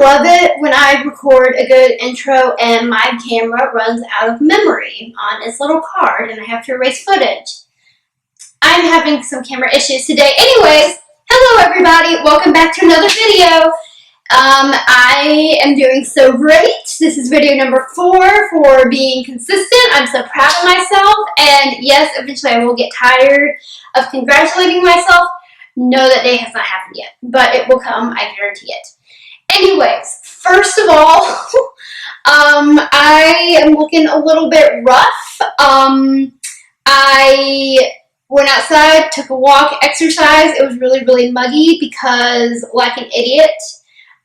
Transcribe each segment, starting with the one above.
love it when I record a good intro and my camera runs out of memory on its little card and I have to erase footage. I'm having some camera issues today. Anyways, hello everybody. Welcome back to another video. I am doing so great. This is video number 4 for being consistent. I'm so proud of myself. And yes, eventually I will get tired of congratulating myself. No, that day has not happened yet, but it will come. I guarantee it. Anyways, first of all, I am looking a little bit rough. I went outside, took a walk, exercised. It was really, really muggy because, like an idiot,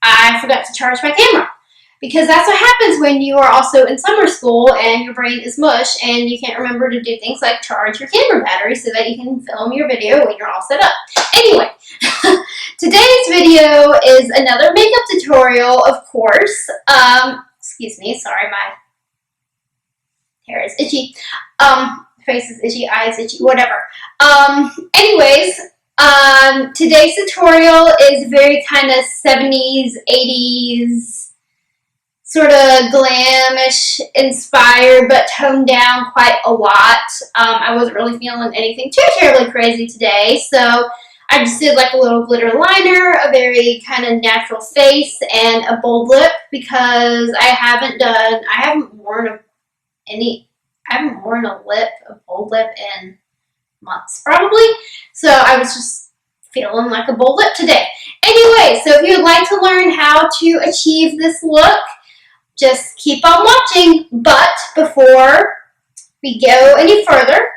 I forgot to charge my camera. Because that's what happens when you are also in summer school and your brain is mush and you can't remember to do things like charge your camera battery so that you can film your video when you're all set up. Anyway, today's video is another makeup tutorial, of course. Excuse me, sorry, my hair is itchy. Face is itchy, eyes itchy, whatever. Anyways, today's tutorial is very kind of 70s, 80s, sort of glamish inspired, but toned down quite a lot. I wasn't really feeling anything too terribly crazy today, so I just did like a little glitter liner, a very kind of natural face, and a bold lip because I haven't worn a bold lip in months probably. So I was just feeling like a bold lip today. Anyway, so if you'd like to learn how to achieve this look, just keep on watching. But before we go any further,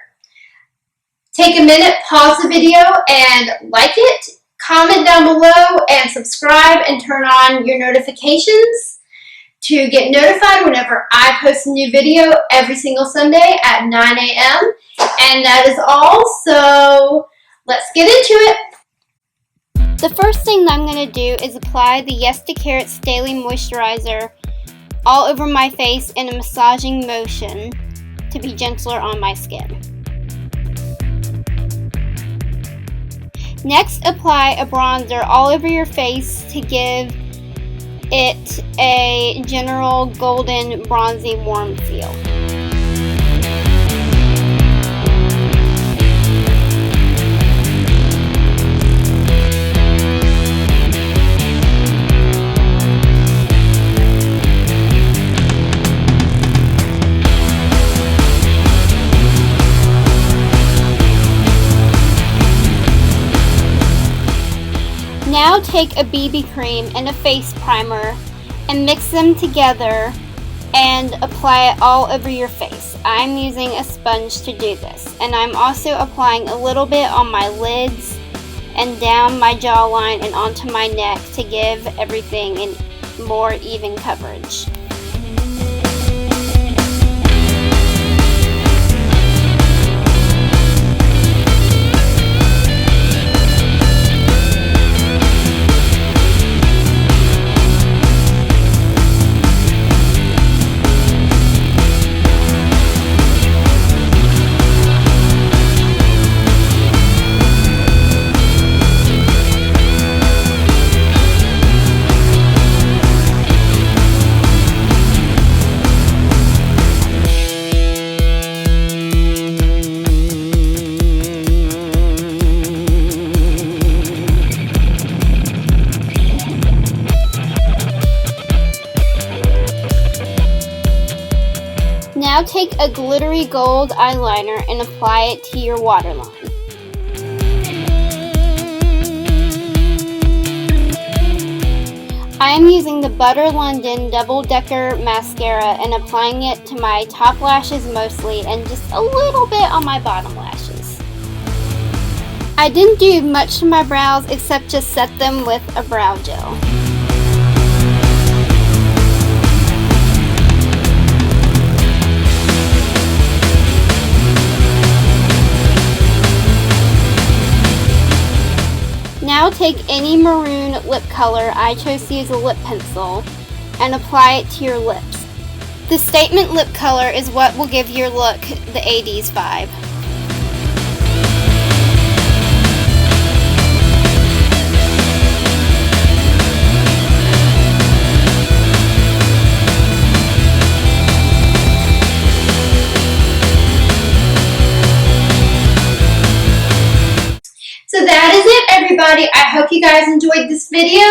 take a minute, pause the video, and like it, comment down below, and subscribe, and turn on your notifications to get notified whenever I post a new video every single Sunday at 9 a.m. And that is all, so let's get into it. The first thing that I'm going to do is apply the Yes to Carrots Daily Moisturizer all over my face in a massaging motion to be gentler on my skin. Next, apply a bronzer all over your face to give it a general golden, bronzy, warm feel. Now take a BB cream and a face primer and mix them together and apply it all over your face. I'm using a sponge to do this, and I'm also applying a little bit on my lids and down my jawline and onto my neck to give everything a more even coverage. Now take a glittery gold eyeliner and apply it to your waterline. I am using the Butter London Double Decker Mascara and applying it to my top lashes mostly and just a little bit on my bottom lashes. I didn't do much to my brows except just set them with a brow gel. Now take any maroon lip color, I chose to use a lip pencil, and apply it to your lips. The statement lip color is what will give your look the 80s vibe. guys enjoyed this video.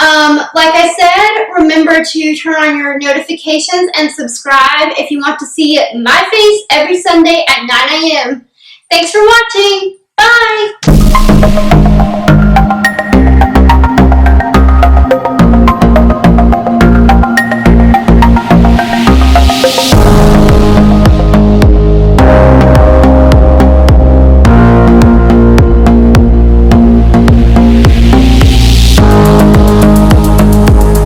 Like I said, remember to turn on your notifications and subscribe if you want to see my face every Sunday at 9 a.m. Thanks for watching. Bye!